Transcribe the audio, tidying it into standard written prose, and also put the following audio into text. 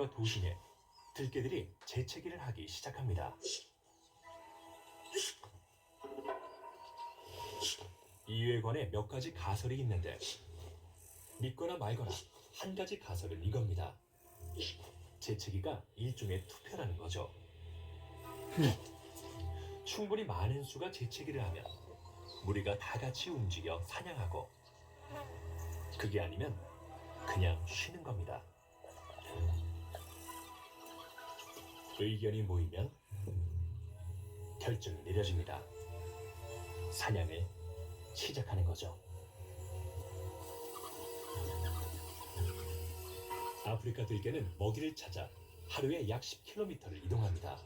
동굴과 도심에 들개들이 재채기를 하기 시작합니다. 이유에 관해 몇 가지 가설이 있는데 믿거나 말거나 한 가지 가설은 이겁니다. 재채기가 일종의 투표라는 거죠. 충분히 많은 수가 재채기를 하면 무리가 다 같이 움직여 사냥하고, 그게 아니면 그냥 쉬는 겁니다. 의견이 모이면 결정이 내려집니다. 사냥을 시작하는 거죠. 아프리카 들개는 먹이를 찾아 하루에 약 10km를 이동합니다.